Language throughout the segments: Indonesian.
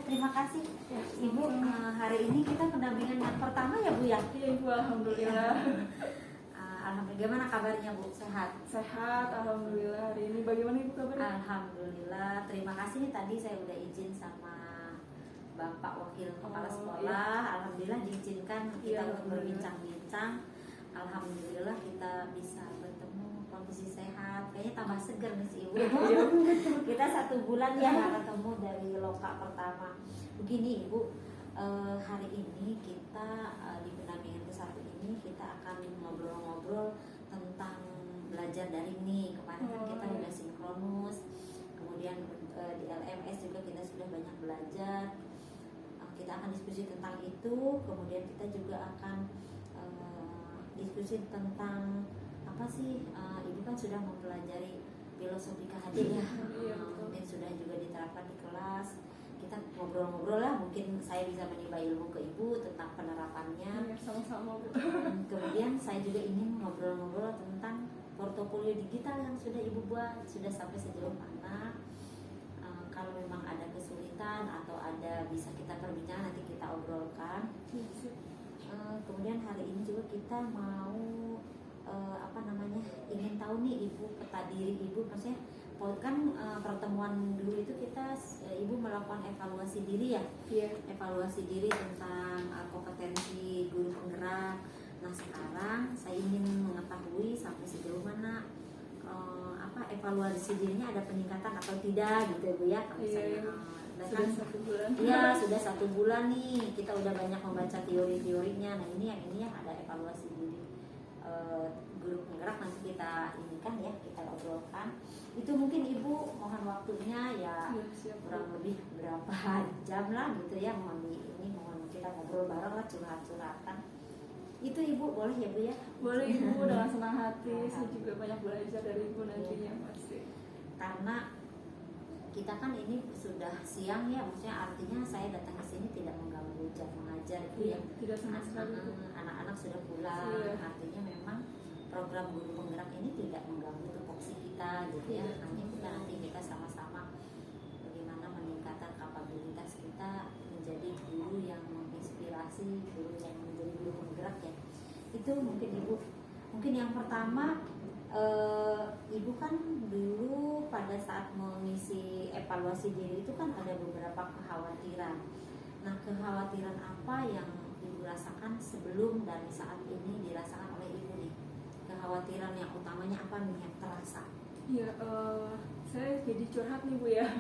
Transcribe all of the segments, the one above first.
terima kasih Ibu. Hari ini kita pendampingan yang pertama ya Bu ya? Iya Ibu, alhamdulillah. Alhamdulillah, gimana kabarnya Bu? Sehat? Sehat, alhamdulillah. Hari ini bagaimana Ibu kabarnya? Alhamdulillah, terima kasih nih, tadi saya udah izin sama Bapak Wakil Kepala Sekolah. Iya. Alhamdulillah diizinkan kita untuk berbincang-bincang. Alhamdulillah kita bisa bertemu, kondisi sehat, kayaknya tambah seger nih si Ibu. Kita 1 bulan ya nggak ketemu dari loka pertama. Begini Ibu, hari ini kita di pendampingan ke-1 ini kita akan ngobrol-ngobrol tentang belajar daring nih. Kemarin kan kita udah sinkronus, kemudian di LMS juga kita sudah banyak belajar. Kita akan diskusi tentang itu, kemudian kita juga akan diskusi tentang apa sih, Ibu kan sudah mempelajari filosofi KHD ya, mungkin sudah juga diterapkan di kelas. Kita ngobrol-ngobrol lah, mungkin saya bisa menimba ilmu ke Ibu tentang penerapannya. Ya, sama-sama Bu. Kemudian saya juga ingin ngobrol-ngobrol tentang portofolio digital yang sudah Ibu buat, sudah sampai sejauh mana. Kalau memang ada kesulitan atau ada bisa kita perbincangkan, nanti kita obrolkan. Kemudian hari ini juga kita mau ingin tahu nih Ibu, peta diri Ibu, maksudnya kan pertemuan dulu itu kita Ibu melakukan evaluasi diri ya, evaluasi diri tentang kompetensi guru penggerak. Nah sekarang saya ingin mengetahui sampai sejauh mana evaluasi dirinya, ada peningkatan atau tidak gitu Bu ya. Sudah 1 bulan. Iya, sudah 1 bulan nih kita udah banyak membaca teori-teorinya. Nah ini yang ada evaluasi diri guru penggerak, nanti kita inikan ya, kita obrolkan. Itu mungkin Ibu mohon waktunya ya, kurang lebih berapa jam lah gitu ya, mohon kita ngobrol bareng lah, curhat-curhatan. Itu Ibu boleh ya Bu ya? Boleh Ibu, dengan senang hati. Saya juga banyak belajar dari Ibu nantinya pasti. Karena kita kan ini sudah siang ya, maksudnya artinya saya datang ke sini tidak mengganggu jam mengajar itu ya. Tidak sama sekali. Anak-anak sudah pulang, artinya memang program guru penggerak ini tidak mengganggu tupoksi kita gitu ya. Hanya kita sama-sama bagaimana meningkatkan kapabilitas kita menjadi guru yang menginspirasi, guru yang menjadi guru penggerak ya. Itu mungkin Ibu. Mungkin yang pertama, Ibu kan dulu pada saat mengisi evaluasi diri itu kan ada beberapa kekhawatiran. Nah kekhawatiran apa yang Ibu rasakan sebelum dan saat ini dirasakan oleh Ibu nih? Kekhawatiran yang utamanya apa nih yang terasa? Iya, saya jadi curhat nih Bu ya.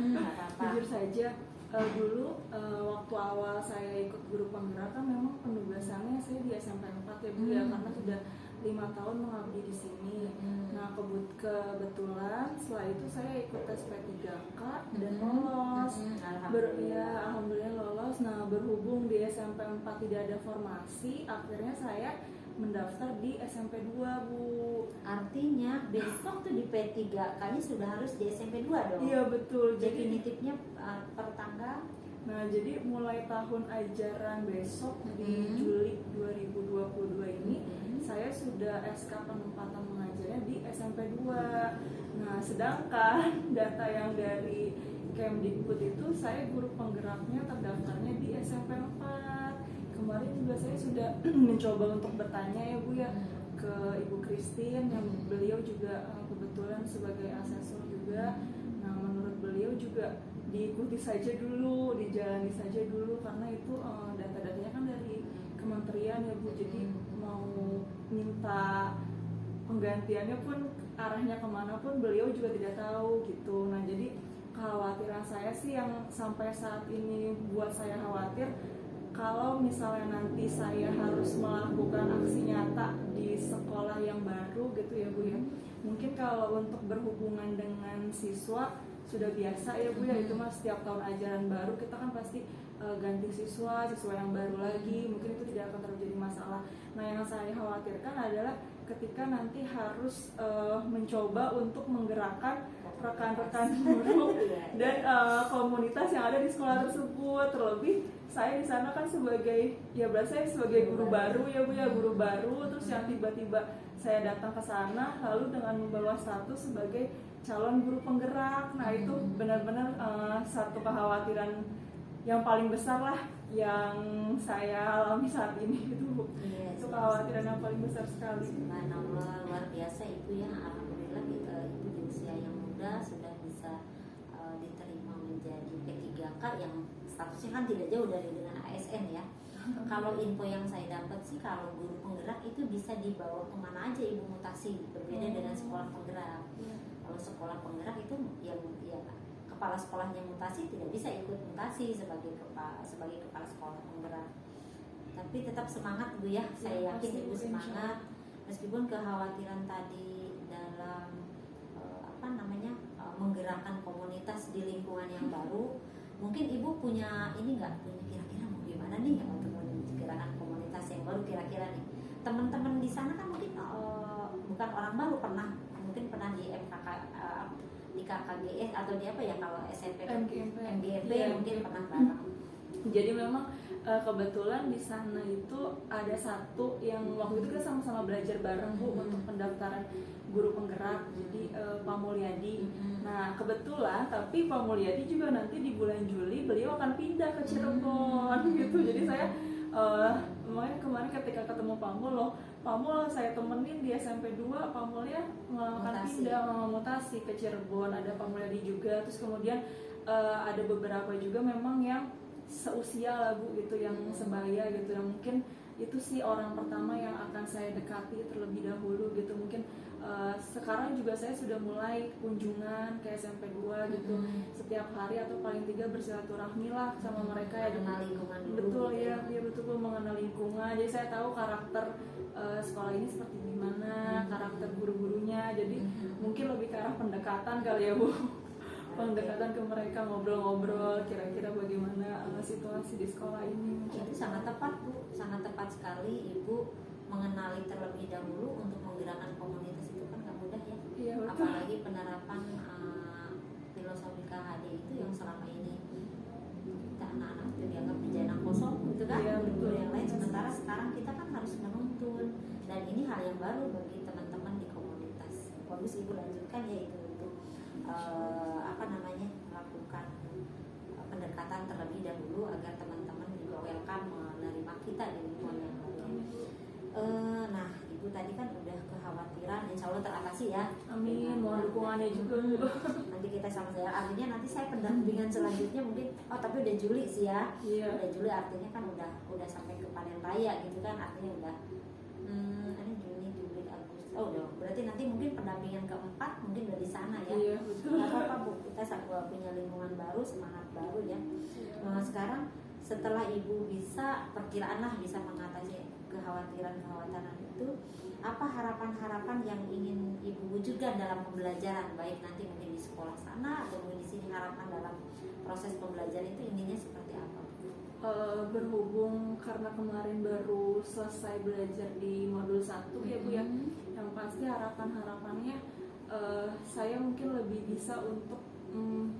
Jujur saja, dulu waktu awal saya ikut guru penggerak kan memang penugasannya saya di SMP 4 ya Bu ya, karena sudah 5 tahun mengabdi di sini. Nah kebetulan setelah itu saya ikut tes P3K dan lolos. Alhamdulillah lolos. Nah berhubung di SMP 4 tidak ada formasi, akhirnya saya mendaftar di SMP 2 Bu. Artinya besok tuh di P3K-nya sudah harus di SMP 2 dong? Iya betul. Definitifnya per tanggal? Nah jadi mulai tahun ajaran besok di Juli 2022 ini saya sudah SK penempatan mengajarnya di SMP 2. Nah sedangkan data yang dari Kemdikbud itu saya guru penggeraknya terdaftarnya di SMP 4. Kemarin juga saya sudah mencoba untuk bertanya ya Bu ya ke Ibu Christine, yang beliau juga kebetulan sebagai asesor juga. Nah menurut beliau juga diikuti saja dulu, dijalani saja dulu, karena itu data-datanya kan dari kementerian ya Bu, jadi mau minta penggantiannya pun arahnya kemana pun beliau juga tidak tahu gitu. Nah jadi kekhawatiran saya sih yang sampai saat ini buat saya khawatir, kalau misalnya nanti saya harus melakukan aksi nyata di sekolah yang baru gitu ya Bu ya, mungkin kalau untuk berhubungan dengan siswa sudah biasa ya Bu ya, itu mas setiap tahun ajaran baru kita kan pasti ganti siswa yang baru lagi, mungkin itu tidak akan terjadi masalah. Nah yang saya khawatirkan adalah ketika nanti harus mencoba untuk menggerakkan rekan-rekan guru dan komunitas yang ada di sekolah tersebut. Terlebih saya di sana kan sebagai, ya berarti saya sebagai guru baru ya Bu ya, guru baru, terus yang tiba-tiba saya datang ke sana lalu dengan membawa status sebagai calon guru penggerak. Nah itu benar-benar satu kekhawatiran yang paling besar lah yang saya alami saat ini gitu Bu. Iya, Itu kekhawatiran yang paling besar sekali. Subhanallah, luar biasa Ibu ya. Alhamdulillah Ibu di usia yang muda sudah bisa diterima menjadi P3K yang statusnya kan tidak jauh dari dengan ASN ya. Kalau info yang saya dapat sih, kalau guru penggerak itu bisa dibawa kemana aja Ibu mutasi, berbeda dengan sekolah penggerak. Kalau sekolah penggerak itu yang ya kepala sekolahnya mutasi tidak bisa ikut mutasi sebagai kepala sekolah penggerak. Tapi tetap semangat Bu ya, saya yakin Ibu semangat meskipun kekhawatiran tadi dalam menggerakkan komunitas di lingkungan yang baru. Mungkin Ibu punya ini nggak, punya kira-kira mau gimana nih untuk menggerakkan komunitas yang baru kira-kira nih. Teman-teman di sana kan mungkin bukan orang baru, mungkin pernah di MKK, di KKGS atau di apa ya kalau SMP MGMP mungkin pernah bareng. Jadi memang kebetulan di sana itu ada satu yang waktu itu kita sama-sama belajar bareng Bu untuk pendaftaran guru penggerak, jadi Pak Mulyadi. Nah kebetulan tapi Pak Mulyadi juga nanti di bulan Juli beliau akan pindah ke Cirebon gitu. Jadi saya kemarin ketika ketemu Pak Mul saya temenin di SMP 2, Pak Mulya akan pindah mutasi ke Cirebon, ada Pak Mulyadi juga. Terus kemudian ada beberapa juga memang yang seusia lah Bu gitu, yang sebaya gitu, yang mungkin itu sih orang pertama yang akan saya dekati terlebih dahulu gitu. Mungkin sekarang juga saya sudah mulai kunjungan ke SMP 2 gitu, setiap hari atau paling 3 bersilaturahmi lah sama mereka ya. Mengenal lingkungan dulu. Betul ya, betul Bu, mengenal lingkungan. Jadi saya tahu karakter sekolah ini seperti gimana, karakter guru-gurunya. Jadi mungkin lebih ke arah pendekatan kali ya Bu. Pendekatan ke mereka, ngobrol-ngobrol kira-kira bagaimana situasi di sekolah ini. Itu sangat tepat Bu, sangat tepat sekali Ibu mengenali terlebih dahulu untuk menggerakkan komunitas itu kan nggak mudah ya. Iya, betul. Apalagi penerapan filosofi KHD itu yang selama ini kita anak-anak itu dianggap penjana kosong gitu kan, Iya, betul. yang lain. Sementara sekarang kita kan harus menuntun, dan ini hal yang baru bagi teman-teman di komunitas. Bagus Ibu lanjutkan ya itu melakukan pendekatan terlebih dahulu agar teman-teman juga welcome menerima kita di lingkungan yang baru. Nah Ibu tadi kan udah kekhawatiran, insya Allah teratasi ya. Amin, mohon dukungannya juga. Nanti kita sama-sama, artinya nanti saya pendampingan selanjutnya mungkin, tapi udah Juli sih ya. Iya. Udah Juli artinya kan udah sampai ke panen raya gitu kan, artinya udah ini Juni, Juli, Agustus. Oh udah, berarti nanti mungkin pendampingan keempat mungkin udah di sana ya. Iya, betul. Gak apa-apa Bu, kita punya lingkungan baru, semangat baru ya. Sekarang setelah Ibu bisa, perkiraan lah bisa mengatasi kekhawatiran itu, apa harapan-harapan yang ingin Ibu wujudkan dalam pembelajaran, baik nanti mungkin di sekolah sana atau mungkin di sini, harapan dalam proses pembelajaran itu intinya seperti apa? Berhubung karena kemarin baru selesai belajar di modul 1 ya Bu ya, yang pasti harapan-harapannya saya mungkin lebih bisa untuk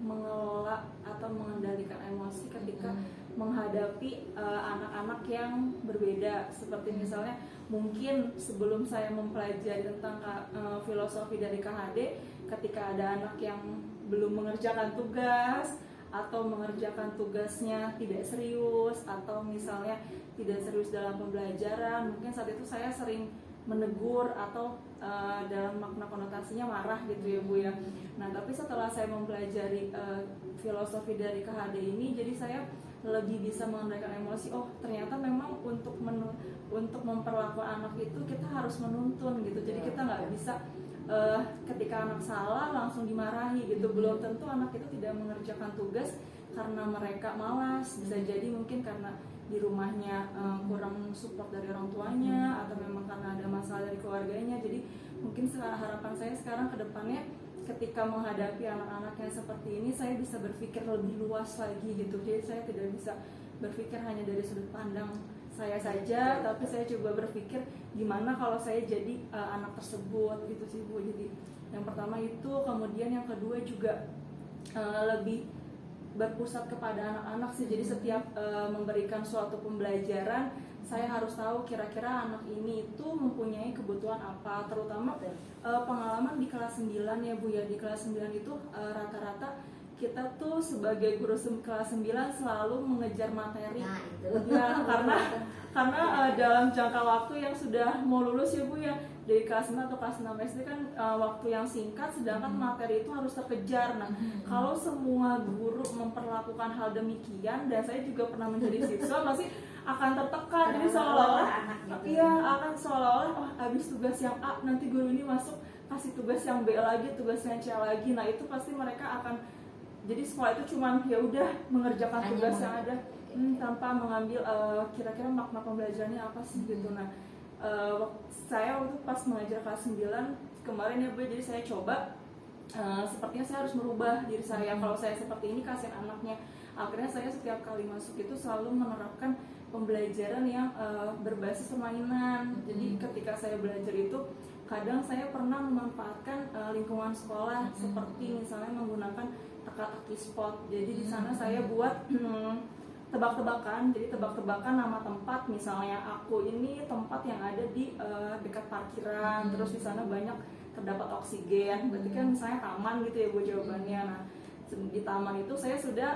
mengelola atau mengendalikan emosi ketika menghadapi anak-anak yang berbeda. Seperti misalnya mungkin sebelum saya mempelajari tentang filosofi dari KHD, ketika ada anak yang belum mengerjakan tugas atau mengerjakan tugasnya tidak serius, atau misalnya tidak serius dalam pembelajaran, mungkin saat itu saya sering menegur atau dalam makna konotasinya marah gitu ya Bu ya. Nah tapi setelah saya mempelajari filosofi dari KHD ini, jadi saya lebih bisa mengendalikan emosi. Oh ternyata memang untuk memperlakukan anak itu kita harus menuntun gitu. Jadi kita nggak bisa ketika anak salah langsung dimarahi gitu. Belum tentu anak itu tidak mengerjakan tugas karena mereka malas, bisa jadi mungkin karena di rumahnya kurang support dari orang tuanya, atau memang karena ada masalah dari keluarganya. Jadi mungkin harapan saya sekarang ke depannya, ketika menghadapi anak-anak yang seperti ini, saya bisa berpikir lebih luas lagi gitu. Jadi saya tidak bisa berpikir hanya dari sudut pandang saya saja, tapi saya coba berpikir gimana kalau saya jadi anak tersebut gitu sih Bu. Jadi yang pertama itu, kemudian yang kedua juga lebih berpusat kepada anak-anak sih. Jadi setiap memberikan suatu pembelajaran, saya harus tahu kira-kira anak ini itu mempunyai kebutuhan apa. Terutama pengalaman di kelas 9 ya Bu ya. Di kelas 9 itu rata-rata kita tuh sebagai guru kelas 9 selalu mengejar materi. Nah itu Ya, karena dalam jangka waktu yang sudah mau lulus ya Bu ya, dari kelas 5 atau kelas 6 SD kan waktu yang singkat, sedangkan materi itu harus terkejar. Nah, kalau semua guru memperlakukan hal demikian, dan saya juga pernah menjadi siswa, pasti akan tertekan. Jadi seolah-olah iya, akan seolah-olah habis tugas yang A, nanti guru ini masuk kasih tugas yang B lagi, tugas yang C lagi. Nah, itu pasti mereka akan, jadi sekolah itu cuman ya udah mengerjakan tugas yang ada, tanpa mengambil kira-kira makna pembelajarannya apa sih gitu. Nah, saya waktu pas mengajar kelas 9 kemarin ya Bu, jadi saya coba sepertinya saya harus merubah diri saya. Kalau saya seperti ini kasihan anaknya. Akhirnya saya setiap kali masuk itu selalu menerapkan pembelajaran yang berbasis permainan. Jadi ketika saya belajar itu kadang saya pernah memanfaatkan lingkungan sekolah, seperti misalnya menggunakan teka-teki spot. Jadi di sana saya buat tebak-tebakan. Jadi tebak-tebakan nama tempat, misalnya aku ini tempat yang ada di dekat parkiran, terus di sana banyak terdapat oksigen, berarti kan misalnya taman gitu ya Bu jawabannya. Nah, di taman itu saya sudah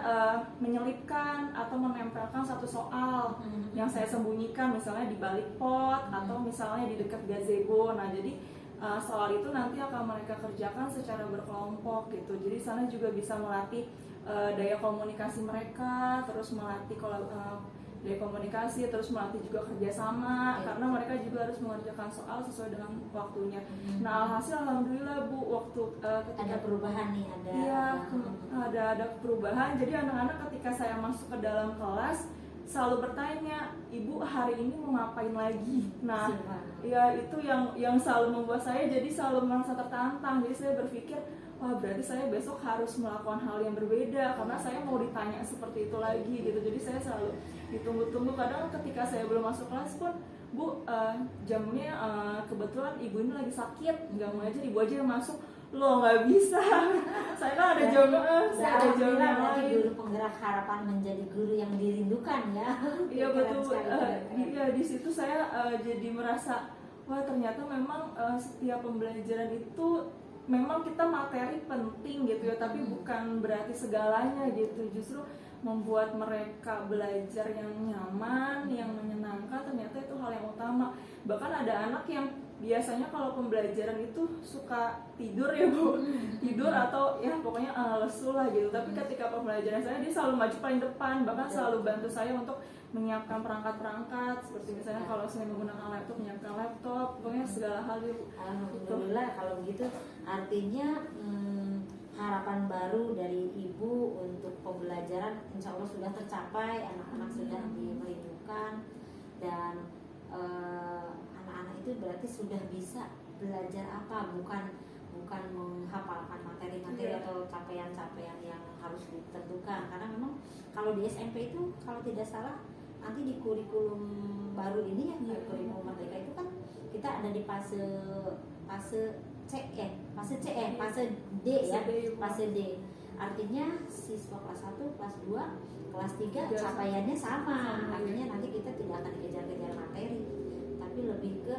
menyelipkan atau menempelkan satu soal yang saya sembunyikan, misalnya di balik pot atau misalnya di dekat gazebo. Nah, jadi soal itu nanti akan mereka kerjakan secara berkelompok gitu. Jadi sana juga bisa melatih daya komunikasi mereka, terus melatih daya komunikasi, terus melatih juga kerjasama, karena mereka juga harus mengerjakan soal sesuai dengan waktunya. Nah, alhasil alhamdulillah Bu, waktu ketika ada perubahan nih, ada perubahan. Jadi anak-anak ketika saya masuk ke dalam kelas selalu bertanya, Ibu hari ini mau ngapain lagi? Nah, ya itu yang selalu membuat saya jadi selalu merasa tertantang. Jadi saya berpikir, wah berarti saya besok harus melakukan hal yang berbeda karena saya mau ditanya seperti itu lagi gitu. Jadi saya selalu ditunggu-tunggu. Kadang ketika saya belum masuk kelas pun, Bu, jamnya kebetulan ibu ini lagi sakit, nggak mau aja, ibu aja yang masuk. Loh nggak bisa, saya kan ada jawaban, saya ada jawaban lain. Guru penggerak harapan menjadi guru yang dirindukan ya. Iya betul. Iya di situ saya jadi merasa, wah ternyata memang setiap pembelajaran itu memang kita materi penting gitu ya, tapi bukan berarti segalanya gitu. Justru membuat mereka belajar yang nyaman, yang menyenangkan, ternyata itu hal yang utama. Bahkan ada anak yang biasanya kalau pembelajaran itu suka tidur ya Bu, tidur atau ya pokoknya lesu lah gitu. Tapi ketika pembelajaran saya, dia selalu maju paling depan, bahkan selalu bantu saya untuk menyiapkan perangkat-perangkat, seperti misalnya kalau saya menggunakan laptop, menyiapkan laptop, pokoknya segala hal ya Bu. Alhamdulillah kalau begitu, artinya harapan baru dari Ibu untuk pembelajaran insya Allah sudah tercapai, anak-anak sudah dimerindukan, dan anak-anak itu berarti sudah bisa belajar apa, bukan menghafalkan materi-materi atau capaian-capaian yang harus ditentukan. Karena memang kalau di SMP itu kalau tidak salah nanti di kurikulum baru ini ya, kurikulum Merdeka itu kan kita ada di fase D ya, fase D. Artinya siswa kelas 1, kelas 2, kelas 3 capaiannya sama. Artinya nanti kita tidak akan dikejar-kejar materi, tapi lebih ke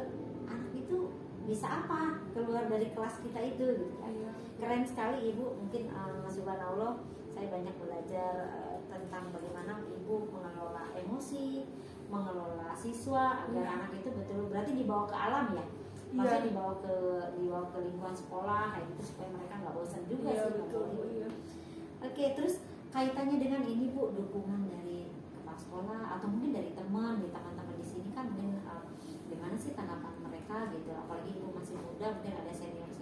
anak itu bisa apa keluar dari kelas kita itu gitu kan. Keren sekali Ibu. Mungkin subhanallah saya banyak belajar tentang bagaimana Ibu mengelola emosi, mengelola siswa agar anak itu betul berarti dibawa ke alam ya. Maksudnya dibawa ke lingkungan sekolah kayak gitu supaya mereka nggak bosan juga sih. Betul, iya. Oke, terus kaitannya dengan ini Bu, dukungan dari kepala sekolah atau mungkin dari teman di sini kan mungkin gimana sih tanggapan mereka gitu, apalagi Ibu masih muda, mungkin ada senior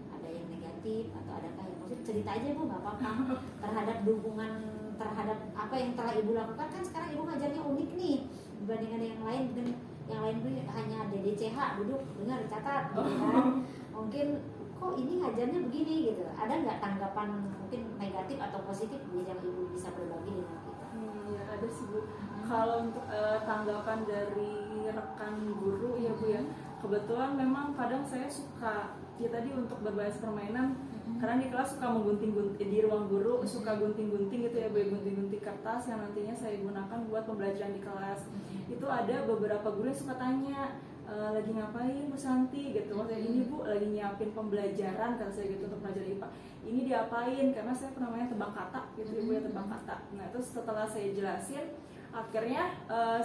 ada yang negatif atau adakah yang positif, cerita aja Bu, nggak apa-apa terhadap dukungan terhadap apa yang telah Ibu lakukan. Kan sekarang Ibu ngajarnya unik nih dibandingkan yang lain, mungkin yang lain tuh hanya DDCH, duduk dengar catat gitu kan. Mungkin kok ini ngajarnya begini gitu, ada nggak tanggapan mungkin negatif atau positif yang Ibu bisa berbagi dengan kita? Ya ada sih Bu. Kalau untuk tanggapan dari rekan guru ya Bu ya, kebetulan memang kadang saya suka ya tadi untuk berbasis permainan, karena di kelas suka menggunting-gunting di ruang guru, suka gunting-gunting gitu ya Bu, gunting-gunting kertas yang nantinya saya gunakan buat pembelajaran di kelas. Itu ada beberapa guru yang suka tanya, lagi ngapain Bu Santi gitu. Maksudnya ini Bu lagi nyiapin pembelajaran kata saya gitu untuk pelajaran IPA. Ini diapain? Karena saya namanya tebak kata gitu Ibu ya, tebak kata. Nah terus setelah saya jelasin, akhirnya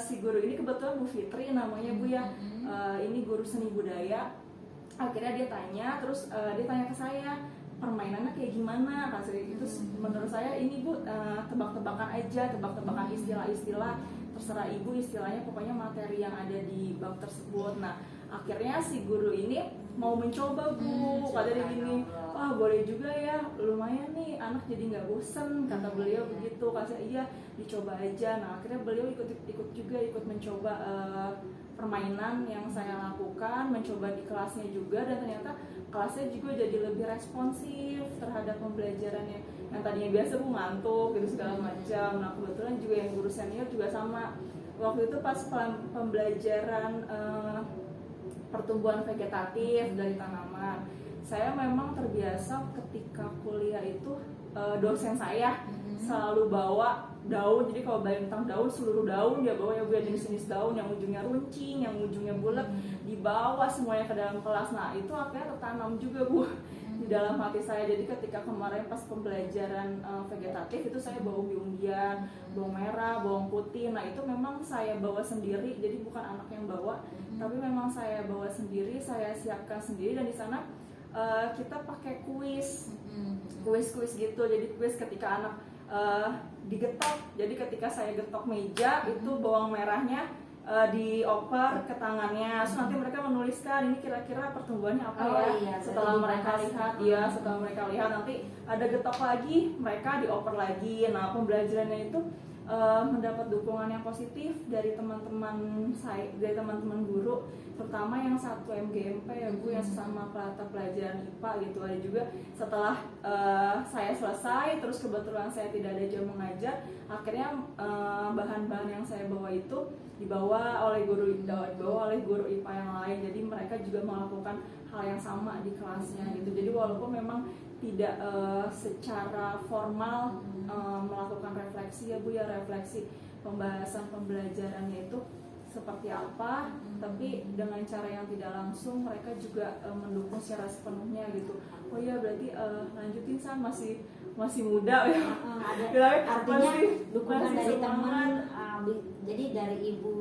si guru ini kebetulan Bu Fitri namanya Bu ya, ini guru seni budaya. Akhirnya dia tanya, terus dia tanya ke saya, permainannya kayak gimana? Kan saya gitu. Menurut saya ini Bu tebak-tebakan aja, tebak-tebakan istilah-istilah, terserah Ibu istilahnya, pokoknya materi yang ada di bab tersebut. Nah akhirnya si guru ini mau mencoba Bu, kata dia gini, wah boleh juga ya, lumayan nih anak jadi nggak bosen, kata beliau begitu. Kata saya iya dicoba aja. Nah akhirnya beliau ikut juga ikut mencoba permainan yang saya lakukan, mencoba di kelasnya juga, dan ternyata kelasnya juga jadi lebih responsif terhadap pembelajarannya. Yang tadinya biasa Bu ngantuk gitu segala macam. Nah kebetulan juga yang guru senior juga sama. Waktu itu pas pembelajaran pertumbuhan vegetatif dari tanaman, saya memang terbiasa ketika kuliah itu dosen saya selalu bawa daun. Jadi kalau bayang tentang daun, seluruh daun dia bawa ya Bu, jenis-jenis daun yang ujungnya runcing, yang ujungnya bulat, dibawa semuanya ke dalam kelas. Nah itu akhirnya tertanam juga Bu di dalam hati saya. Jadi ketika kemarin pas pembelajaran vegetatif itu saya bawa umbi-umbian, bawang merah, bawang putih. Nah itu memang saya bawa sendiri, jadi bukan anak yang bawa, tapi memang saya bawa sendiri, saya siapkan sendiri. Dan di sana kita pakai kuis gitu. Jadi kuis ketika anak digetok, jadi ketika saya getok meja itu bawang merahnya dioper ke tangannya, terus nanti mereka menuliskan ini kira-kira pertumbuhannya apa ya. Setelah mereka lihat, setelah mereka lihat nanti ada getok lagi, mereka dioper lagi. Nah pembelajarannya itu mendapat dukungan yang positif dari teman-teman saya, dari teman-teman guru, terutama yang satu MGMP ya Bu, yang sesama mata pelajaran IPA gitu. Ada juga setelah saya selesai, terus kebetulan saya tidak ada jam mengajar, akhirnya bahan-bahan yang saya bawa itu dibawa oleh guru IPA yang lain. Jadi mereka juga melakukan hal yang sama di kelasnya gitu. Jadi walaupun memang tidak secara formal melakukan refleksi ya Bu ya, refleksi pembahasan pembelajarannya itu seperti apa, tapi dengan cara yang tidak langsung mereka juga mendukung secara sepenuhnya gitu. Oh ya berarti lanjutin San, masih muda ya. Artinya dukungan dari teman. Jadi dari Ibu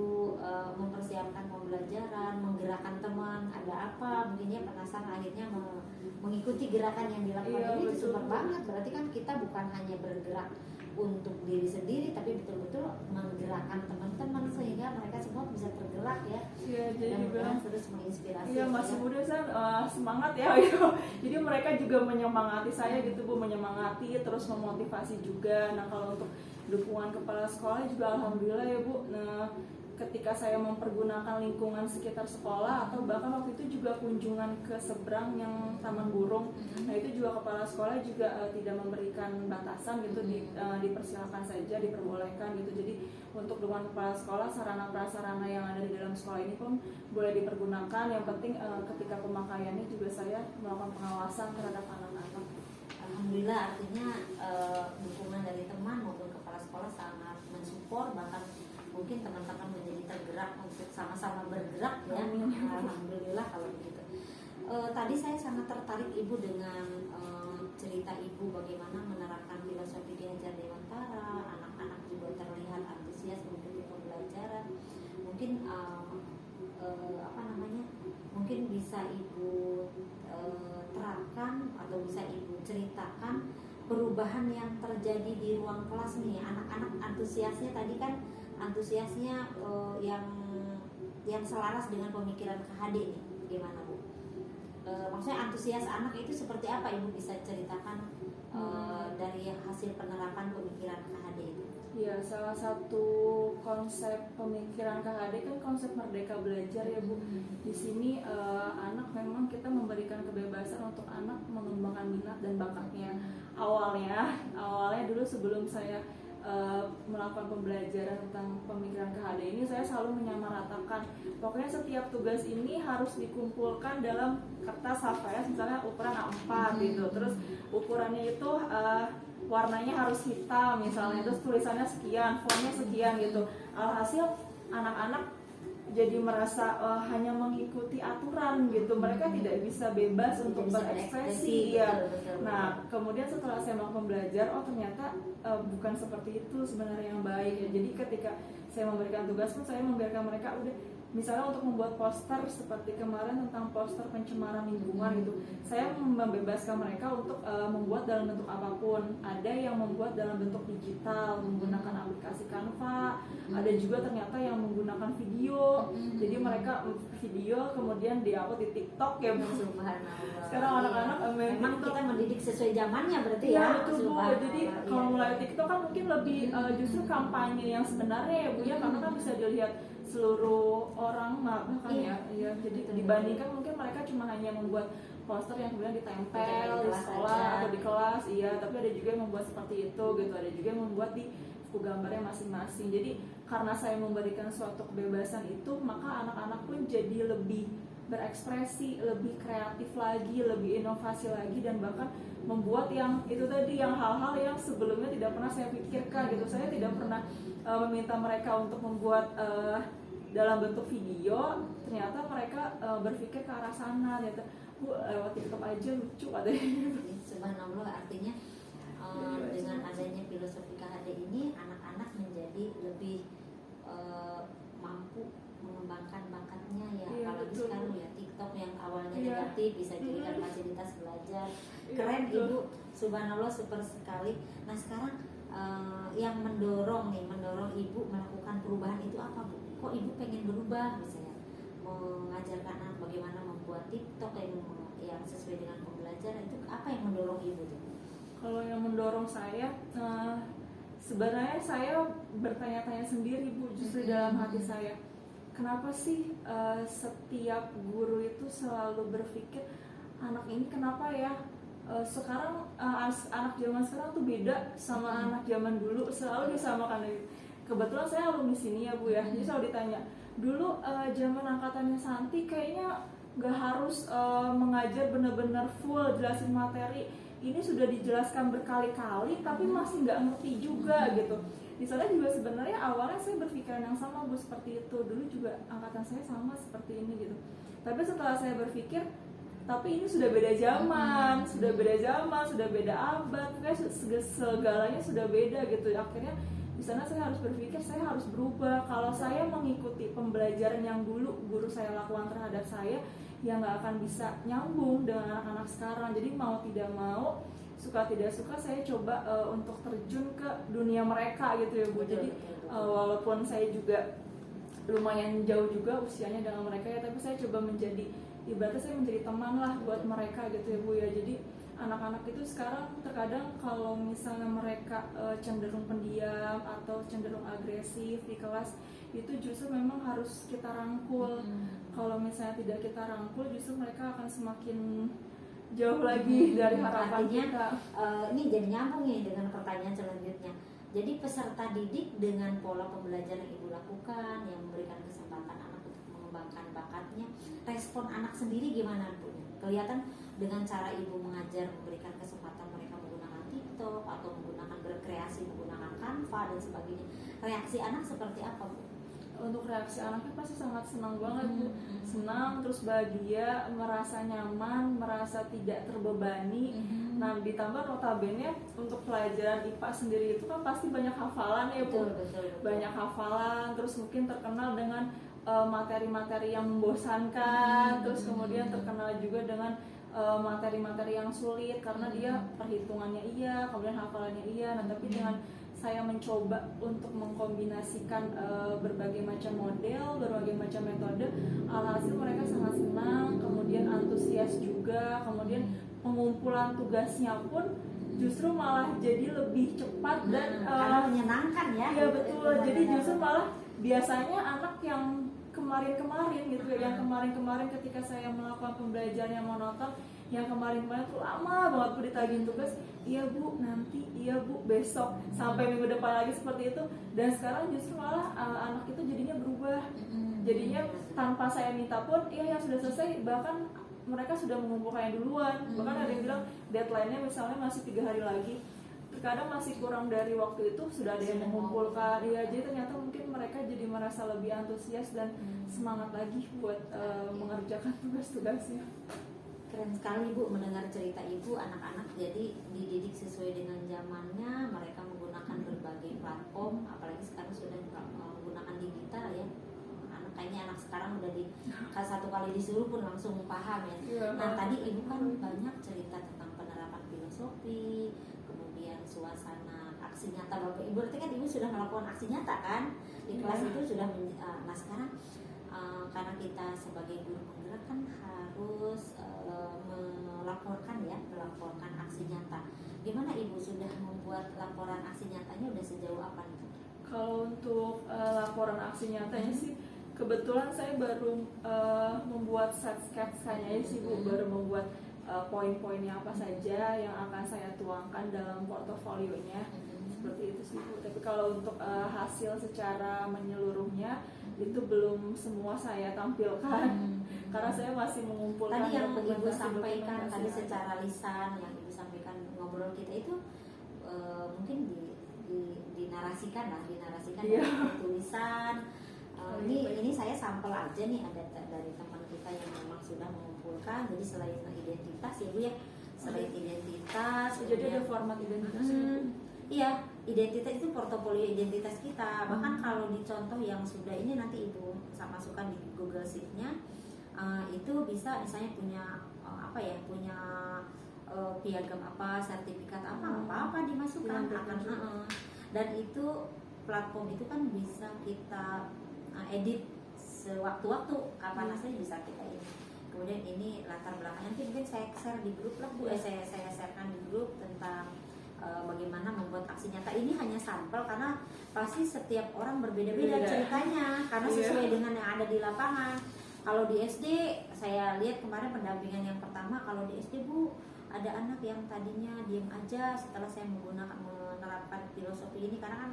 mempersiapkan pembelajaran, menggerakkan teman, ada apa, mungkin dia penasaran, akhirnya mengikuti gerakan yang dilakukan. Ini super banget. Berarti kan kita bukan hanya bergerak untuk diri sendiri, tapi betul-betul menggerakkan teman-teman sehingga mereka semua bisa tergerak ya. Iya, jadi bilang terus menginspirasi. Iya, masih muda San, semangat ya. Jadi mereka juga menyemangati saya gitu Bu, menyemangati terus memotivasi juga. Nah kalau untuk dukungan kepala sekolah juga alhamdulillah ya Bu. Nah ketika saya mempergunakan lingkungan sekitar sekolah, atau bahkan waktu itu juga kunjungan ke seberang yang Taman Burung, nah itu juga kepala sekolah juga tidak memberikan batasan gitu, dipersilakan saja, diperbolehkan gitu. Jadi untuk dukungan kepala sekolah, sarana prasarana yang ada di dalam sekolah ini pun boleh dipergunakan. Yang penting ketika pemakaiannya juga saya melakukan pengawasan terhadap anak-anak. Alhamdulillah, artinya dukungan dari teman maupun kepala sekolah sangat mensupport, bahkan mungkin teman-teman menjadi tergerak untuk sama-sama bergerak ya. Alhamdulillah kalau begitu. Tadi saya sangat tertarik Ibu dengan cerita Ibu bagaimana menerapkan filosofi di Hajar Dewantara. Anak-anak juga terlihat antusias mengikuti pembelajaran. Mungkin mungkin bisa Ibu terapkan atau bisa Ibu ceritakan perubahan yang terjadi di ruang kelas nih. Anak-anak antusiasnya tadi kan antusiasnya yang selaras dengan pemikiran KHD nih, gimana Bu? Maksudnya antusias anak itu seperti apa, Ibu bisa ceritakan dari hasil penerapan pemikiran KHD itu? Ya, salah satu konsep pemikiran KHD kan konsep merdeka belajar ya Bu. Di sini anak memang kita memberikan kebebasan untuk anak mengembangkan minat dan bakatnya. Awalnya dulu sebelum saya melakukan pembelajaran tentang pemikiran KHD ini, saya selalu menyamaratakan pokoknya setiap tugas ini harus dikumpulkan dalam kertas HVS misalnya ukuran A4 gitu, terus ukurannya itu warnanya harus hitam misalnya, terus tulisannya sekian, fontnya sekian gitu. Alhasil anak-anak jadi merasa hanya mengikuti aturan gitu, mereka tidak bisa bebas untuk bisa berekspresi ya. betul. Nah kemudian setelah saya melakukan belajar, oh ternyata bukan seperti itu sebenarnya yang baik ya. Jadi ketika saya memberikan tugas pun saya membiarkan mereka udah, misalnya untuk membuat poster seperti kemarin tentang poster pencemaran lingkungan gitu, saya membebaskan mereka untuk membuat dalam bentuk apapun. Ada yang membuat dalam bentuk digital menggunakan aplikasi Canva, ada juga ternyata yang menggunakan video. Jadi mereka video kemudian diupload di TikTok ya Bu. Subhanallah. Sekarang anak-anak memang kita mendidik sesuai zamannya berarti ya. Ya Betul Bu. Jadi kalau mulai TikTok kan mungkin lebih justru kampanye yang sebenarnya ya Bu ya, karena kan bisa dilihat seluruh orang bahkan ya jadi dibandingkan mungkin mereka cuma hanya membuat poster yang kemudian ditempel di sekolah atau di kelas, tapi ada juga yang membuat seperti itu gitu, ada juga yang membuat di buku gambarnya masing-masing. Jadi karena saya memberikan suatu kebebasan itu, maka anak-anak pun jadi lebih berekspresi, lebih kreatif lagi, lebih inovasi lagi, dan bahkan membuat yang itu tadi, yang hal-hal yang sebelumnya tidak pernah saya pikirkan gitu. Saya tidak pernah meminta mereka untuk membuat dalam bentuk video, ternyata mereka berpikir ke arah sana gitu. Bu, lewat TikTok aja lucu katanya. Subhanallah, artinya dengan adanya filosofi KHD ini anak-anak menjadi lebih mampu mengembangkan bakatnya ya. Apalagi sekarang ya TikTok yang awalnya negatif bisa jadikan fasilitas belajar. Keren Ibu, subhanallah, super sekali. Nah sekarang yang mendorong Ibu melakukan perubahan itu apa Bu? Kok Ibu pengen berubah misalnya mengajarkan anak bagaimana membuat TikTok yang sesuai dengan pembelajaran, itu apa yang mendorong Ibu tuh? Kalau yang mendorong saya, sebenarnya saya bertanya-tanya sendiri Bu, justru dalam hati saya, kenapa sih setiap guru itu selalu berpikir anak ini kenapa ya sekarang anak zaman sekarang tuh beda sama anak zaman dulu, selalu disamakan. Kebetulan saya alumni sini ya Bu ya, jadi selalu ditanya, dulu zaman angkatannya Santi kayaknya gak harus mengajar benar-benar full jelasin materi, ini sudah dijelaskan berkali-kali tapi masih nggak ngerti juga gitu. Di sana juga sebenarnya awalnya saya berpikiran yang sama Bu, seperti itu. Dulu juga angkatan saya sama seperti ini gitu. Tapi setelah saya berpikir, tapi ini sudah beda zaman, sudah beda abad, kayak segalanya sudah beda gitu. Akhirnya di sana saya harus berpikir, saya harus berubah. Kalau saya mengikuti pembelajaran yang dulu guru saya lakukan terhadap saya, ya nggak akan bisa nyambung dengan anak-anak sekarang. Jadi mau tidak mau, suka tidak suka, saya coba untuk terjun ke dunia mereka gitu ya Bu. Jadi walaupun saya juga lumayan jauh juga usianya dengan mereka ya, tapi saya coba menjadi, ibaratnya saya menjadi teman lah buat mereka gitu ya Bu ya. Jadi anak-anak itu sekarang terkadang kalau misalnya mereka cenderung pendiam atau cenderung agresif di kelas, itu justru memang harus kita rangkul. Kalau misalnya tidak kita rangkul, justru mereka akan semakin jauh lagi dari harapan kita. Ini jadi nyambung nih dengan pertanyaan selanjutnya. Jadi peserta didik dengan pola pembelajaran yang Ibu lakukan, yang memberikan kesempatan anak untuk mengembangkan bakatnya, respon anak sendiri gimana Bu? Kelihatan dengan cara Ibu mengajar, memberikan kesempatan mereka menggunakan TikTok atau menggunakan berkreasi menggunakan Canva dan sebagainya, reaksi anak seperti apa Bu? Untuk reaksi anaknya pasti sangat senang banget Bu. Senang, terus bahagia, merasa nyaman, merasa tidak terbebani. Nah ditambah notabene untuk pelajaran IPA sendiri itu kan pasti banyak hafalan ya Bu. Betul. Banyak hafalan, terus mungkin terkenal dengan materi-materi yang membosankan, terus kemudian terkenal juga dengan materi-materi yang sulit karena dia perhitungannya iya, kemudian hafalannya iya. Nah tapi dengan saya mencoba untuk mengkombinasikan berbagai macam model, berbagai macam metode, alhasil mereka sangat senang, kemudian antusias juga, kemudian pengumpulan tugasnya pun justru malah jadi lebih cepat dan karena menyenangkan ya. Iya betul. Jadi justru malah biasanya anak yang kemarin-kemarin gitu ya, yang kemarin-kemarin ketika saya melakukan pembelajaran yang monoton, yang kemarin-kemarin tuh lama banget Bu ditagihin tugas, iya Bu nanti, iya Bu besok, sampai minggu depan lagi seperti itu. Dan sekarang justru malah anak itu jadinya berubah, jadinya tanpa saya minta pun, iya yang sudah selesai, bahkan mereka sudah mengumpulkannya duluan. Bahkan ada yang bilang deadline-nya misalnya masih 3 hari lagi, kadang masih kurang dari waktu itu sudah ada yang Sudah mengumpulkan. Iya, jadi ternyata mungkin mereka jadi merasa lebih antusias dan semangat lagi buat mengerjakan tugas-tugasnya. Keren sekali Bu mendengar cerita Ibu, anak-anak jadi dididik sesuai dengan zamannya, mereka menggunakan berbagai platform, apalagi sekarang sudah menggunakan digital ya. Kayaknya anak sekarang udah satu kali disuruh pun langsung paham ya. Nah tadi Ibu kan banyak cerita tentang penerapan filosofi, kemudian suasana aksi nyata Bapak Ibu. Berarti kan Ibu sudah melakukan aksi nyata kan di kelas itu sudah. Nah sekarang karena kita sebagai guru penggerak kan harus melaporkan aksi nyata. Gimana Ibu sudah membuat laporan aksi nyatanya, udah sejauh apa nih? Kalau untuk laporan aksi nyatanya sih kebetulan saya baru membuat set sketsanya sih Bu, baru membuat poin-poinnya apa saja yang akan saya tuangkan dalam portofolionya, seperti itu sih Bu. Tapi kalau untuk hasil secara menyeluruhnya itu belum semua saya tampilkan karena saya masih mengumpulkan tadi yang Ibu dokumentasi sampaikan tadi ada. secara lisan, yang Ibu sampaikan ngobrol kita itu mungkin dinarasikan Iya. dengan tulisan. Ini saya sampel aja nih, ada dari teman kita yang memang sudah mengumpulkan. Jadi selain identitas ya Bu ya, selain identitas Jadi ada format identitas. iya, identitas itu portofolio identitas kita. Bahkan kalau di contoh yang sudah ini nanti Ibu masukkan di Google Sheet-nya, itu bisa misalnya punya punya piagam apa, sertifikat apa dimasukkan dan itu platform itu kan bisa kita edit sewaktu-waktu, kapan saja bisa kita ini. Kemudian ini latar belakangnya nanti mungkin saya share di grup lah Bu, saya sharekan di grup tentang bagaimana membuat aksi nyata. Ini hanya sampel karena pasti setiap orang berbeda-beda ceritanya karena sesuai dengan yang ada di lapangan. Kalau di SD saya lihat kemarin pendampingan yang pertama, kalau di SD Bu ada anak yang tadinya diam aja, setelah saya menerapkan filosofi ini karena kan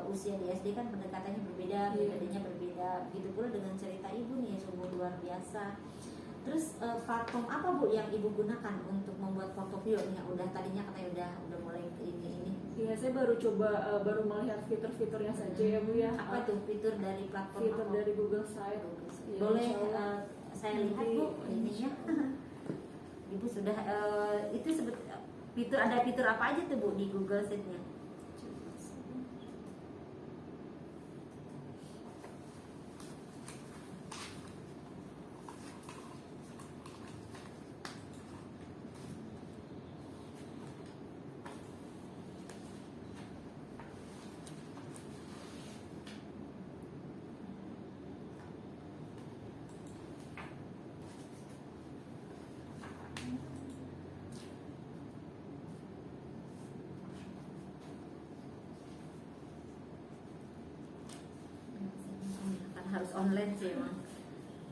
usia di SD kan pendekatannya berbeda, metodenya berbeda. Begitu pula dengan cerita Ibu nih, sungguh luar biasa. Terus platform apa Bu yang Ibu gunakan untuk membuat portofolio? Yang udah tadinya katanya udah mulai ini. Iya, saya baru coba baru melihat fitur-fiturnya saja ya Bu ya. Apa tuh fitur dari platform? Fitur dari Google Site. Ya, boleh saya lihat Bu ininya. Ibu sudah itu ada fitur apa aja tuh Bu di Google Sheet-nya? Harus online sih emang.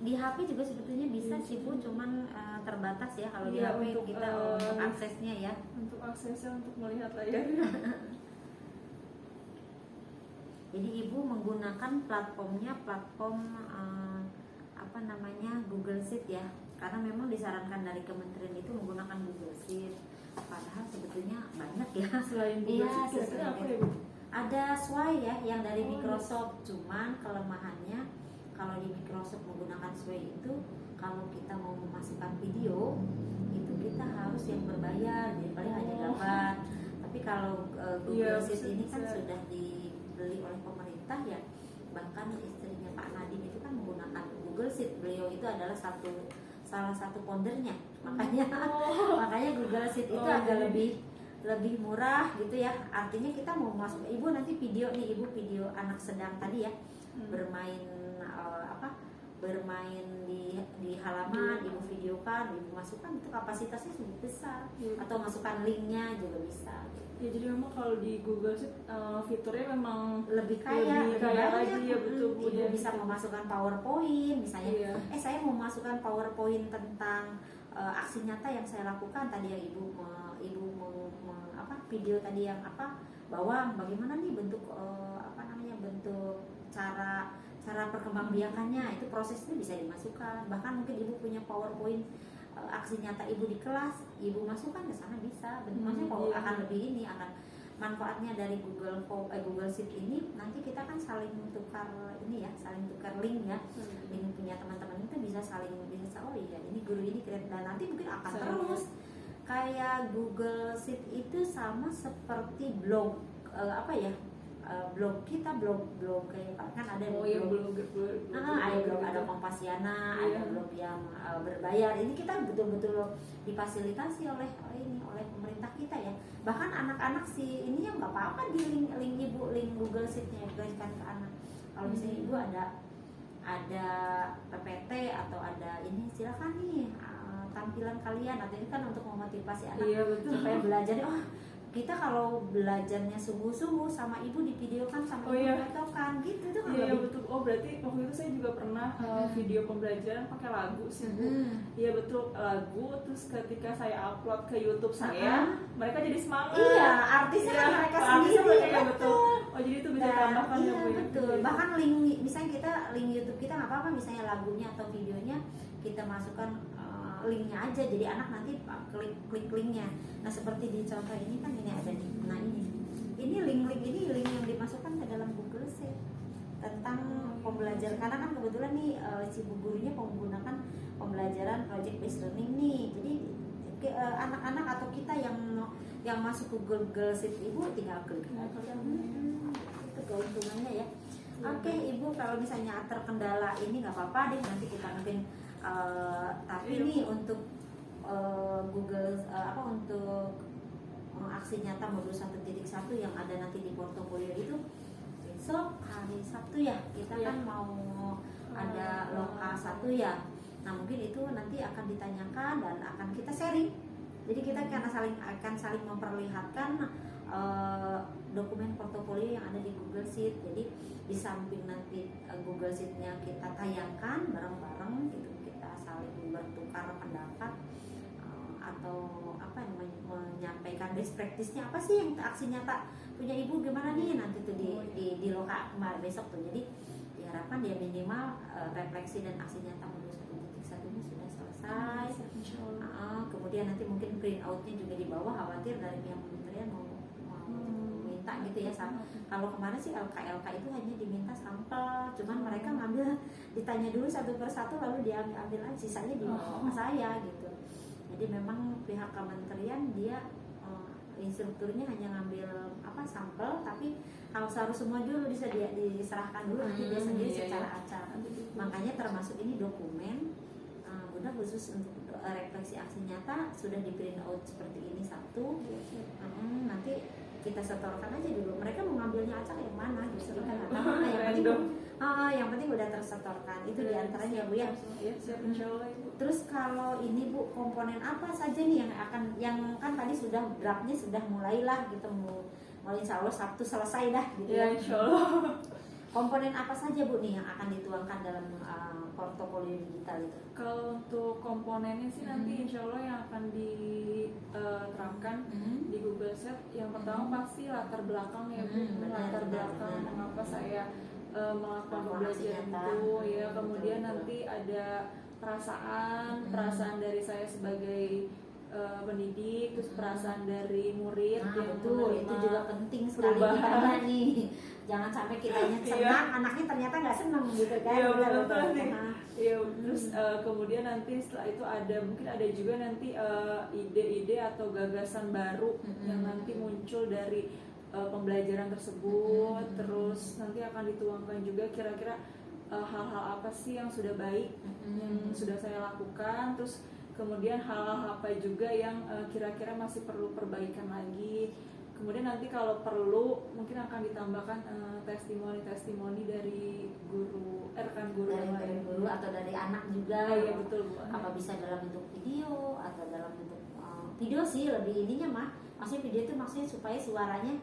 Di HP juga sebetulnya bisa sih Bu, cuman terbatas ya kalau di HP untuk, kita untuk aksesnya ya. Untuk aksesnya untuk melihat layarnya. Jadi Ibu menggunakan platform Google Sheet ya, karena memang disarankan dari kementerian itu menggunakan Google Sheet. Padahal sebetulnya banyak ya. Selain Google Sheet, kira-kira apa ya Bu? Ada Sway ya yang dari Microsoft, cuman kelemahannya kalau di Microsoft menggunakan Sway itu kalau kita mau memasukkan video itu kita harus yang berbayar, jadi paling hanya gambar. Tapi kalau Google Sheet ini kan sudah dibeli oleh pemerintah ya, bahkan istrinya Pak Nadiem itu kan menggunakan Google Sheet, beliau itu adalah salah satu foundernya, makanya Google Sheet itu agak lebih murah gitu ya. Artinya kita mau masuk, Ibu nanti video nih, Ibu video anak sedang tadi ya bermain di halaman, Ibu videokan, Ibu masukkan, itu kapasitasnya lebih besar. Atau masukkan linknya juga bisa gitu. Ya, jadi memang kalau di Google Sheet fiturnya memang lebih kaya lagi ya, betul Bu. Ibu bisa memasukkan PowerPoint misalnya. Saya mau memasukkan PowerPoint tentang aksi nyata yang saya lakukan tadi yang Ibu video tadi yang bahwa bagaimana nih bentuk bentuk cara perkembangbiakannya, itu prosesnya bisa dimasukkan. Bahkan mungkin Ibu punya PowerPoint aksi nyata ibu di kelas, ibu masukkan ke sana bisa. Maksudnya kalau Iya. akan lebih ini akan manfaatnya dari Google Sheet ini, nanti kita kan saling tukar ini ya, saling tukar link ya. Link punya teman-teman itu bisa saling bisa, oh iya ini guru ini keren, dan nanti mungkin akan terus kayak Google Sheet itu sama seperti blog apa ya, blog kita, blog kayak kan ada blog, ada blog, ada Kompasiana, ada blog yang berbayar. Ini kita betul-betul difasilitasi oleh pemerintah kita ya. Bahkan anak-anak sih ini yang nggak apa-apa di link ibu, link Google Sheet-nya berikan ke anak. Kalau misalnya ibu ada PPT atau ada ini, silakan nih tampilan kalian, atau ini kan untuk memotivasi anak supaya belajar. Oh, kita kalau belajarnya sungguh-sungguh sama ibu di video kan sama ibu kan gitu tuh kan. Iya betul. Oh berarti waktu itu saya juga pernah video pembelajaran pakai lagu sih Bu. Iya betul, lagu. Terus ketika saya upload ke YouTube saya, mereka jadi semangat. Iya, artisnya kan mereka sendiri. Iya betul. Oh jadi itu bisa ditambahkan iya, ya Bu. Betul. Bahkan link, misalnya kita link YouTube kita nggak apa-apa, misalnya lagunya atau videonya kita masukkan linknya aja, jadi anak nanti klik linknya. Nah seperti di contoh ini kan ini ada nih, nah ini link yang dimasukkan ke dalam Google Sheet tentang pembelajaran, karena kan kebetulan nih si bu gurunya menggunakan pembelajaran project based learning nih, jadi anak-anak atau kita yang masuk ke Google Sheet ibu tinggal klik aja. Itu keuntungannya ya. Oke, ibu kalau misalnya terkendala ini nggak apa-apa deh, nanti kita mungkin tapi ini untuk Google untuk aksi nyata modul 1.1 yang ada nanti di portofolio itu besok hari Sabtu ya, kita kan mau ada loka 1 ya. Nah mungkin itu nanti akan ditanyakan dan akan kita sharing. Jadi kita akan saling memperlihatkan dokumen portofolio yang ada di Google Sheet. Jadi di samping nanti Google Sheet-nya kita tayangkan bareng-bareng gitu, kita saling bertukar pendapat atau apa namanya, menyampaikan best practice-nya apa sih yang aksi nyata punya ibu gimana nih, nanti tuh di loka kemarin besok tuh. Jadi diharapkan dia minimal refleksi dan aksi nyata modul 1.1-nya sudah selesai. Kemudian nanti mungkin print out-nya juga di bawah, khawatir dari pihak kementerian mau minta gitu ya. Kalau kemarin sih LK itu hanya diminta sampel, cuman mereka ngambil, ditanya dulu satu persatu lalu diambil aja, sisanya di bawah saya gitu. Jadi memang pihak kementerian dia instrukturnya hanya ngambil sampel, tapi harus semua dulu bisa diserahkan dulu nanti dia sendiri secara acak. Makanya termasuk ini dokumen Bunda khusus untuk refleksi aksi nyata sudah di print out seperti ini satu. Nanti kita setorkan aja dulu. Mereka mau ngambilnya acak yang mana gitu kan? Yang penting udah tersetorkan. Itu diantaranya ya Bu ya. Siap insyaallah Ibu. Terus kalau ini Bu, komponen apa saja nih yang kan tadi sudah draftnya sudah mulailah gitu, mulai insya Allah Sabtu selesai dah gitu ya. Insyaallah. Komponen apa saja Bu nih yang akan dituangkan dalam portofolio digital itu? Kalau untuk komponennya sih nanti insya Allah yang akan diterapkan di Google Sheet, yang pertama pasti latar belakang ya Bu, latar belakang mengapa saya melakukan pembelajaran itu ya. Kemudian nanti ada perasaan dari saya sebagai pendidik, terus perasaan dari murid yang betul, itu juga penting sekali ditanya nih. Jangan sampai kitanya senang, anaknya ternyata nggak senang gitu kan. Iya betul nih. Iya, terus kemudian nanti setelah itu mungkin ada juga nanti ide-ide atau gagasan baru yang nanti muncul dari pembelajaran tersebut. Terus nanti akan dituangkan juga kira-kira hal-hal apa sih yang sudah baik yang sudah saya lakukan, terus kemudian hal-hal apa juga yang kira-kira masih perlu perbaikan lagi. Kemudian nanti kalau perlu mungkin akan ditambahkan testimoni dari rekan guru yang lain, guru atau dari anak juga. Iya betul Bu. Apa bisa dalam bentuk video atau dalam bentuk video sih lebih ininya mah. Maksudnya video itu maksudnya supaya suaranya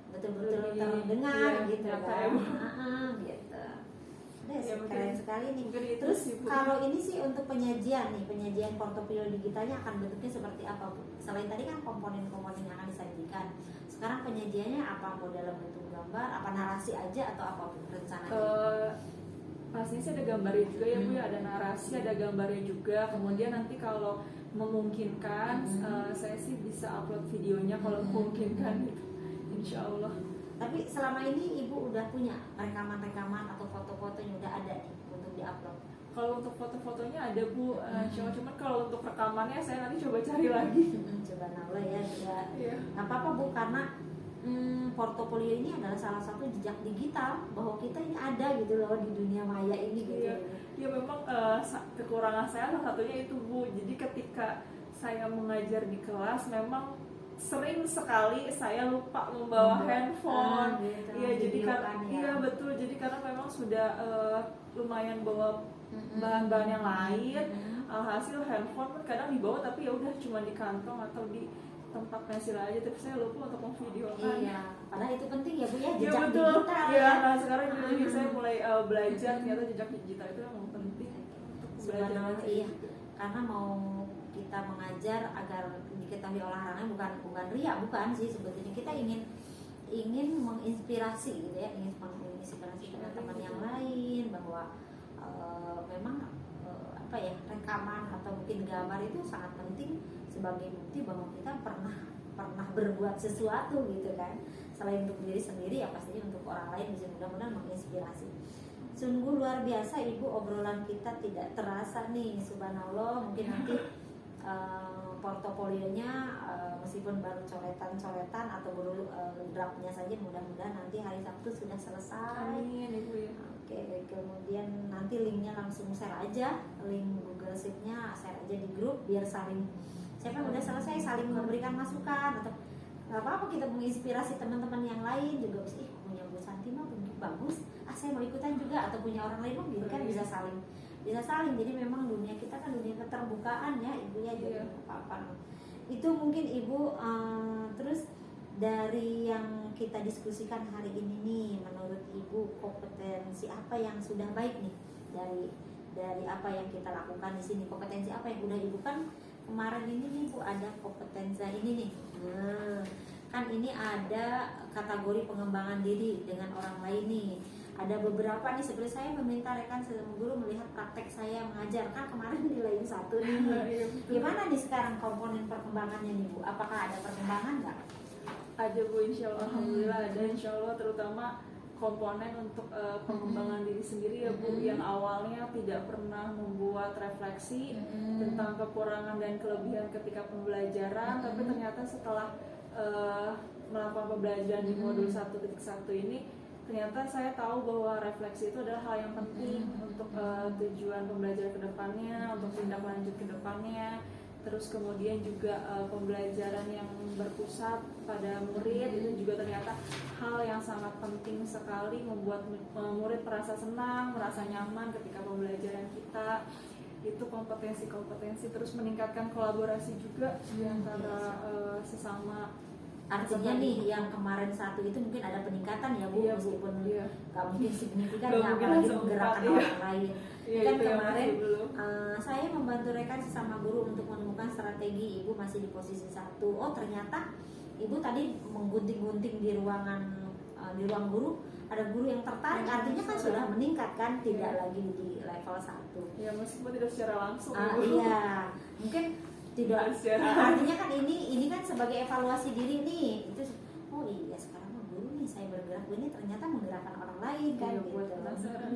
betul-betul terdengar gitu kan. Gitu. Keren sekali nih. Terus kalau ini sih untuk penyajian portofolio digitalnya akan bentuknya seperti apa Bu? Selain tadi kan komponen-komponen yang akan disajikan, sekarang penyajiannya apa? Mau dalam bentuk gambar, apa narasi aja atau apa rencananya? Pastinya sih ada gambarnya juga ya Bu ya, ada narasi, ada gambarnya juga. Kemudian nanti kalau memungkinkan, saya sih bisa upload videonya kalau memungkinkan gitu. Insya Allah. Tapi selama ini ibu udah punya rekaman-rekaman atau foto-foto yang udah ada nih untuk diupload? Kalau untuk foto-fotonya ada Bu, cuman kalau untuk rekamannya saya nanti coba cari lagi. Coba nala ya juga. Iya. Nggak apa-apa Bu, karena portofolio ini adalah salah satu jejak digital bahwa kita ini ada gitu loh di dunia maya ini gitu. Iya. Ya memang kekurangan saya salah satunya itu Bu. Jadi ketika saya mengajar di kelas memang sering sekali saya lupa membawa handphone. Gitu. Iya, jadi karena Ya. iya betul. Jadi karena memang sudah lumayan bawa bahan-bahan yang lain. Alhasil handphone pun kadang dibawa tapi ya udah cuma di kantong atau di tempat pensil aja, tapi saya lupa untuk memvideokan. Iya, padahal itu penting ya Bu ya, Iya jejak betul. digital Iya, ya. nah sekarang jadi saya mulai belajar ternyata jejak digital itu memang penting untuk belajar. Sebenarnya iya, karena mau kita mengajar agar diketahui olahraganya bukan ria, bukan sih sebetulnya, kita ingin menginspirasi gitu ya, ingin menginspirasi teman-teman yang lain bahwa memang apa ya, rekaman atau mungkin gambar itu sangat penting sebagai bukti bahwa kita pernah berbuat sesuatu gitu kan, selain untuk diri sendiri ya pastinya untuk orang lain, bisa mudah-mudahan menginspirasi. Sungguh luar biasa Ibu, obrolan kita tidak terasa nih, subhanallah. Mungkin nanti portofolionya meskipun baru coretan-coretan atau baru draftnya saja, mudah-mudahan nanti hari Sabtu sudah selesai. Amin Ibu ya. Oke, kemudian nanti linknya langsung share aja, link Google Sheet-nya share aja di grup biar saling, siapa yang udah selesai saling memberikan masukan, atau nggak apa-apa kita menginspirasi teman-teman yang lain juga bisa, punya Bu Santi mah bagus, saya mau ikutan juga, atau punya orang lain mungkin kan bisa saling. Jadi memang dunia kita kan dunia keterbukaan ya Ibu ya, jadi apa-apa. Itu mungkin Ibu. Terus dari yang kita diskusikan hari ini nih, menurut Ibu kompetensi apa yang sudah baik nih dari apa yang kita lakukan di sini? Kompetensi apa yang udah Ibu, kan kemarin ini nih Bu ada kompetensi ini nih. Kan ini ada kategori pengembangan diri dengan orang lain nih. Ada beberapa nih, seperti saya meminta rekan sesama guru melihat praktek saya mengajar, kan kemarin nilai 1 nih. Gimana nih sekarang komponen perkembangannya nih Bu? Apakah ada perkembangan nggak? Ada Bu, insya Allah, alhamdulillah ada, insya Allah, terutama komponen untuk pengembangan diri sendiri ya Bu, yang awalnya tidak pernah membuat refleksi tentang kekurangan dan kelebihan ketika pembelajaran, tapi ternyata setelah melakukan pembelajaran di modul 1.1 ini, ternyata saya tahu bahwa refleksi itu adalah hal yang penting untuk tujuan pembelajaran kedepannya, untuk tindak lanjut kedepannya. Terus kemudian juga pembelajaran yang berpusat pada murid itu juga ternyata hal yang sangat penting sekali, membuat murid merasa senang, merasa nyaman ketika pembelajaran kita. Itu kompetensi-kompetensi, terus meningkatkan kolaborasi juga di antara sesama. Artinya nih yang kemarin 1 itu mungkin ada peningkatan ya Bu, Iya, meskipun iya. nggak mungkin signifikan Nggak ya, mungkin apalagi langsung menggerakkan 4, orang lain. Iya, Kan itu yang kemarin masih belum. saya membantu rekan sesama guru untuk menemukan strategi, Ibu masih di posisi 1. Oh ternyata Ibu tadi menggunting-gunting di ruang guru, ada guru yang tertarik, artinya kan sudah meningkat kan, tidak lagi di level 1. Ya meskipun tidak secara langsung. Iya, mungkin tidak. Artinya kan ini kan sebagai evaluasi diri nih. Itu oh iya sekarang mah guru nih, saya bergerak ini ternyata menggerakkan orang lain kan, Iya, buat gitu. penasaran.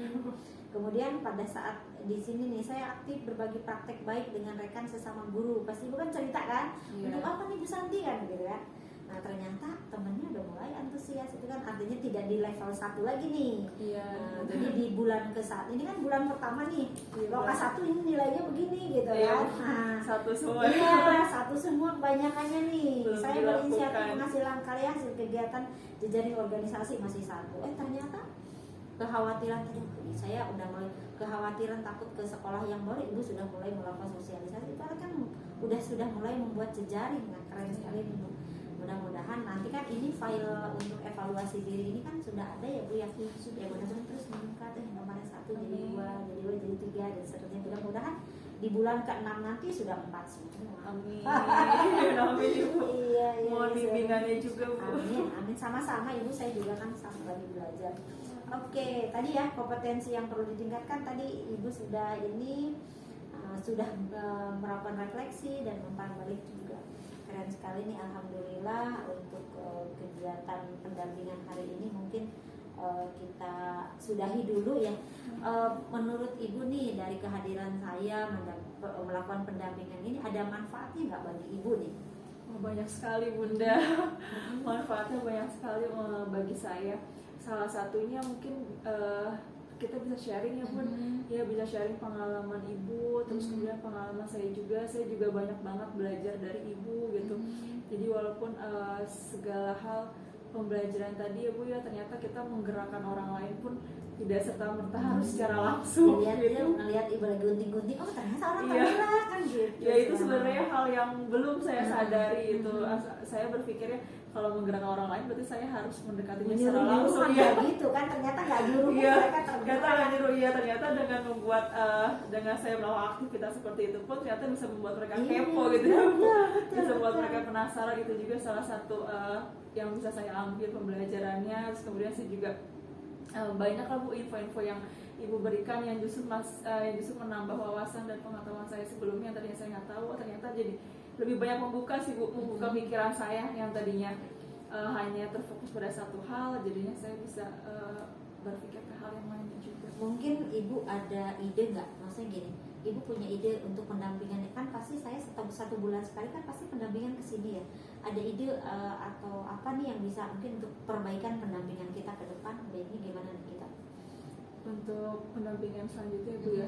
Kemudian pada saat di sini nih saya aktif berbagi praktek baik dengan rekan sesama guru. Pasti bukan cerita kan, Iya. untuk apa nih Bu Santi kan gitu ya. Nah ternyata temennya udah mulai antusias, itu kan artinya tidak di level 1 lagi nih. Iya. Jadi di bulan ke-1 ini kan bulan pertama nih, Iya, loka 1 ini nilainya begini gitu Iya. kan. Nah, Satu semua. iya, 1 semua kebanyakannya nih. Belum Saya dilakukan. berinisiatif penghasilan karya hasil kegiatan jejaring organisasi masih 1. Ternyata kekhawatiran tadi saya udah mulai kekhawatiran takut ke sekolah yang baru, Ibu sudah mulai melakukan sosialisasi. Itu kan sudah mulai membuat jejaring. Nah, keren sekali nih Bu. Mudah-mudahan nanti kan ini file untuk evaluasi diri ini kan sudah ada ya Bu ya. Ya mudah-mudahan terus meningkat yang kemarin 1 jadi 2, jadi 2 jadi 3 dan seterusnya. Mudah-mudahan di bulan ke-6 nanti sudah 4 semua. Amin. Amin Ibu. Iya. Mohon bimbingannya juga Bu. Amin. Sama-sama Ibu, saya juga kan sama lagi belajar. Oke, tadi ya kompetensi yang perlu ditingkatkan tadi Ibu sudah ini sudah melakukan refleksi dan umpan balik juga. Keren sekali nih, alhamdulillah untuk kegiatan pendampingan hari ini mungkin kita sudahi dulu ya. Menurut Ibu nih, dari kehadiran saya melakukan pendampingan ini ada manfaatnya nggak bagi Ibu nih? Banyak sekali Bunda. Manfaatnya banyak sekali bagi saya. Salah satunya mungkin kita bisa sharing ya Bun, ya bisa sharing pengalaman Ibu, terus kemudian pengalaman saya juga banyak banget belajar dari Ibu gitu. Jadi walaupun segala hal pembelajaran tadi ya Bu ya, ternyata kita menggerakkan orang lain pun tidak serta-merta harus secara langsung ngelihat Ibu lagi gunting-gunting, oh ternyata orang tergerak kan gitu. Ya itu sebenarnya hal yang belum saya sadari itu. Saya berpikirnya kalau menggerakkan orang lain berarti saya harus mendekatinya secara langsung ya. Gitu kan, ternyata nggak nyuruh mereka tergerak. Ternyata dengan membuat dengan saya melakukan aktivitas seperti itu pun ternyata bisa membuat mereka kepo gitu ya. Bisa membuat mereka penasaran. Itu juga salah satu yang bisa saya ambil pembelajarannya. Terus kemudian saya juga banyak lah Bu info-info yang Ibu berikan yang justru menambah wawasan dan pengetahuan saya sebelumnya, tadinya saya nggak tahu, ternyata jadi lebih banyak membuka sih Bu, membuka pikiran saya yang tadinya hanya terfokus pada satu hal, jadinya saya bisa berpikir ke hal yang lainnya juga. Mungkin Ibu ada ide nggak? Maksudnya gini, Ibu punya ide untuk pendampingan, kan pasti saya satu bulan sekali kan pasti pendampingan ke sini ya. Ada ide atau apa nih yang bisa mungkin untuk perbaikan pendampingan kita ke depan? Baiknya gimana nih kita? Untuk pendampingan selanjutnya Bu ya,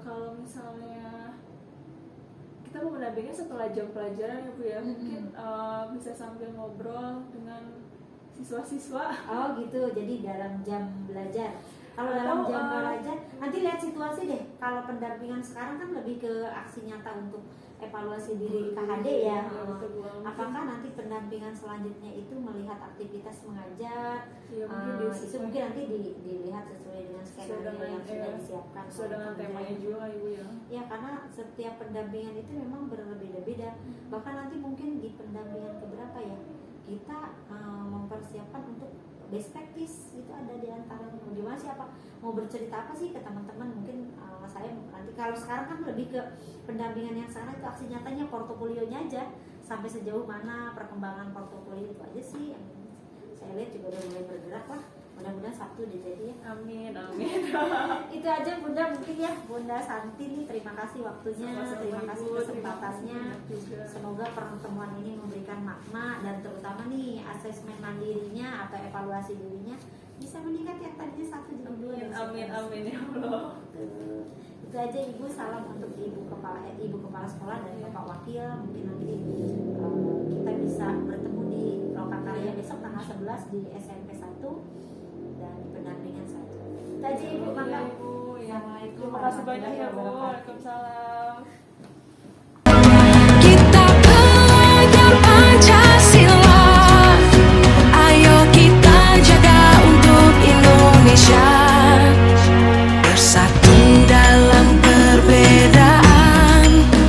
kalau misalnya kita mau mendampingi setelah jam pelajaran ya Bu ya, mungkin bisa sambil ngobrol dengan siswa-siswa. Oh gitu, jadi dalam jam belajar. Kalau dalam jam belajar, nanti lihat situasi deh. Kalau pendampingan sekarang kan lebih ke aksi nyata untuk evaluasi diri KHD ya. Apakah nanti pendampingan selanjutnya itu melihat aktivitas mengajar? Ya, itu mungkin nanti dilihat sesuai dengan skenario yang sudah disiapkan. Sesuai dengan temanya juga Ibu ya. Ya, karena setiap pendampingan itu memang berbeda-beda. Bahkan nanti mungkin di pendampingan keberapa ya, kita mempersiapkan untuk best practice itu ada di antaranya. Gimana siapa mau bercerita apa sih ke teman-teman, mungkin saya nanti kalau sekarang kan lebih ke pendampingan yang sekarang itu aksi nyatanya, portofolionya aja sampai sejauh mana perkembangan portofolio itu aja sih yang saya lihat juga udah mulai bergerak lah. Mudah-mudahan Sabtu udah jadi ya. Amin. Itu aja Bunda mungkin ya, Bunda Santi nih, terima kasih waktunya, terima kasih kesempatannya. Semoga pertemuan ini memberikan makna dan terutama nih asesmen mandirinya atau evaluasi dirinya bisa meningkat yang tadinya 1 jadi 2. Amin ya Allah. Itu aja Ibu, salam untuk Ibu kepala sekolah dan Bapak Wakil. Mungkin nanti kita bisa bertemu di Lokakarya besok tanggal 11 di SMP 1 dan di pendampingan 1. Itu aja Ibu, Assalamualaikum. Assalamualaikum. Terima kasih banyak ya Bu. Waalaikumsalam.